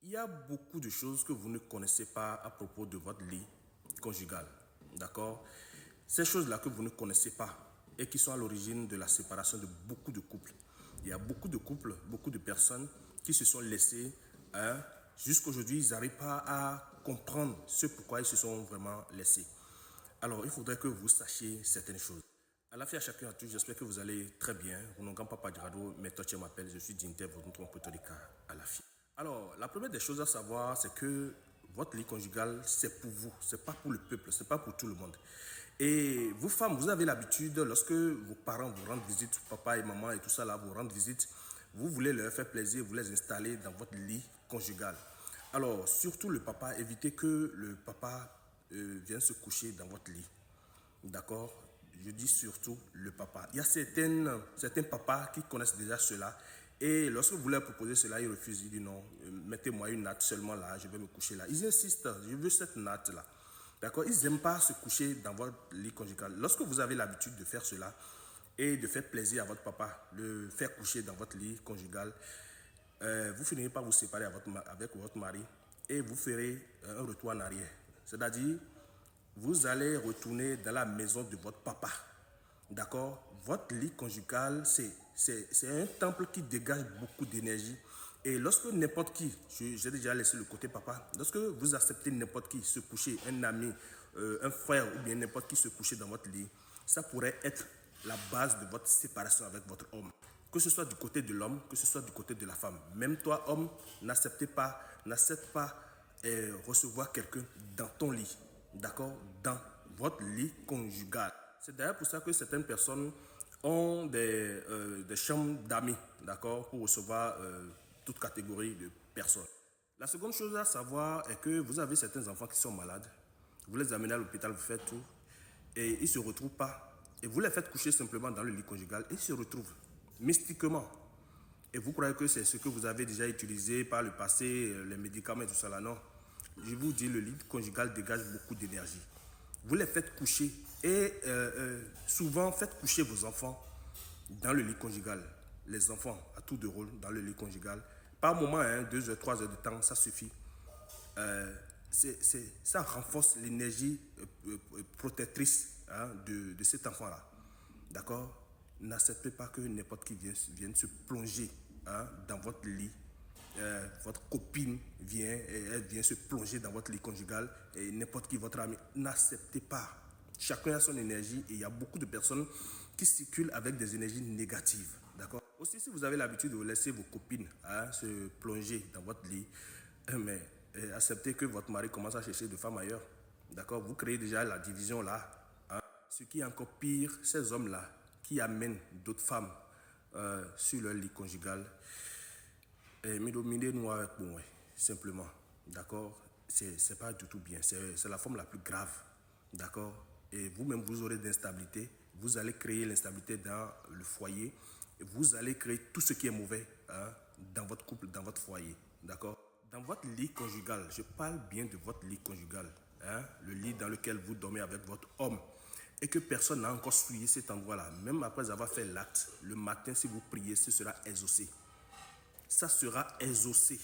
Il y a beaucoup de choses que vous ne connaissez pas à propos de votre lit conjugal. D'accord? Ces choses-là que vous ne connaissez pas et qui sont à l'origine de la séparation de beaucoup de couples. Il y a beaucoup de couples, beaucoup de personnes qui se sont laissés. Jusqu'aujourd'hui, ils n'arrivent pas à comprendre ce pourquoi ils se sont vraiment laissés. Alors, il faudrait que vous sachiez certaines choses. À la fin, à chacun à tous, j'espère que vous allez très bien. Mon nom Papa Dirado, mais toi tu m'appelles, je suis Dinter, votre cas à la fin. Alors, la première des choses à savoir, c'est que votre lit conjugal, c'est pour vous, c'est pas pour le peuple, c'est pas pour tout le monde. Et vous femmes, vous avez l'habitude, lorsque vos parents vous rendent visite, papa et maman et tout ça là, vous rendent visite, vous voulez leur faire plaisir, vous les installer dans votre lit conjugal. Alors, surtout le papa, évitez que le papa vienne se coucher dans votre lit. D'accord? Je dis surtout le papa. Il y a certains papas qui connaissent déjà cela. Et lorsque vous leur proposez cela, ils refusent. Ils disent non, mettez-moi une natte seulement là, je vais me coucher là. Ils insistent, je veux cette natte là. D'accord? Ils n'aiment pas se coucher dans votre lit conjugal. Lorsque vous avez l'habitude de faire cela et de faire plaisir à votre papa, de faire coucher dans votre lit conjugal, vous finirez par vous séparer avec votre mari et vous ferez un retour en arrière. C'est-à-dire, vous allez retourner dans la maison de votre papa. D'accord? Votre lit conjugal, c'est un temple qui dégage beaucoup d'énergie. Et lorsque n'importe qui, j'ai déjà laissé le côté papa, lorsque vous acceptez n'importe qui se coucher, un ami, un frère ou bien n'importe qui se coucher dans votre lit, ça pourrait être la base de votre séparation avec votre homme. Que ce soit du côté de l'homme, que ce soit du côté de la femme. Même toi, homme, n'accepte pas recevoir quelqu'un dans ton lit. D'accord? Dans votre lit conjugal. C'est d'ailleurs pour ça que certaines personnes ont des chambres d'amis, d'accord, pour recevoir toute catégorie de personnes. La seconde chose à savoir est que vous avez certains enfants qui sont malades. Vous les amenez à l'hôpital, vous faites tout, et ils ne se retrouvent pas. Et vous les faites coucher simplement dans le lit conjugal, et ils se retrouvent mystiquement. Et vous croyez que c'est ce que vous avez déjà utilisé par le passé, les médicaments et tout ça là, non. Je vous dis, le lit conjugal dégage beaucoup d'énergie. Vous les faites coucher et souvent faites coucher vos enfants dans le lit conjugal. Les enfants à tour de rôle dans le lit conjugal. Par moment, 2 heures, 3 heures de temps, ça suffit. Ça renforce l'énergie protectrice de cet enfant-là. D'accord? N'acceptez pas que n'importe qui vienne se plonger dans votre lit. Votre copine elle vient se plonger dans votre lit conjugal et n'importe qui, votre ami, n'acceptez pas. Chacun a son énergie et il y a beaucoup de personnes qui circulent avec des énergies négatives. D'accord? Aussi, si vous avez l'habitude de laisser vos copines se plonger dans votre lit, mais acceptez que votre mari commence à chercher de femmes ailleurs. D'accord? Vous créez déjà la division là. Ce qui est encore pire, ces hommes-là qui amènent d'autres femmes sur leur lit conjugal, simplement, d'accord, c'est pas du tout bien, c'est la forme la plus grave, d'accord, et vous-même vous aurez d'instabilité, vous allez créer l'instabilité dans le foyer, et vous allez créer tout ce qui est mauvais dans votre couple, dans votre foyer, d'accord. Dans votre lit conjugal, je parle bien de votre lit conjugal, le lit dans lequel vous dormez avec votre homme, et que personne n'a encore souillé cet endroit-là, même après avoir fait l'acte, le matin, si vous priez, ce sera exaucé. Ça sera exaucé.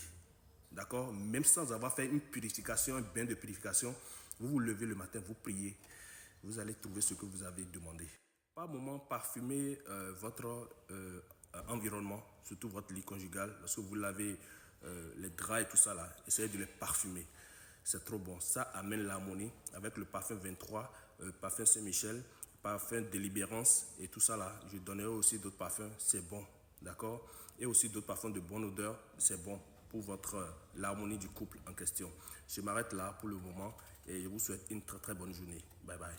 D'accord? Même sans avoir fait une purification, un bain de purification, vous vous levez le matin, vous priez, vous allez trouver ce que vous avez demandé. Par moment, parfumez votre environnement, surtout votre lit conjugal. Lorsque vous lavez les draps et tout ça là, essayez de les parfumer. C'est trop bon. Ça amène l'harmonie avec le parfum 23, parfum Saint-Michel, parfum Délibérance et tout ça là. Je donnerai aussi d'autres parfums, c'est bon. D'accord? Et aussi d'autres parfums de bonne odeur, c'est bon pour l'harmonie du couple en question. Je m'arrête là pour le moment et je vous souhaite une très très bonne journée. Bye bye.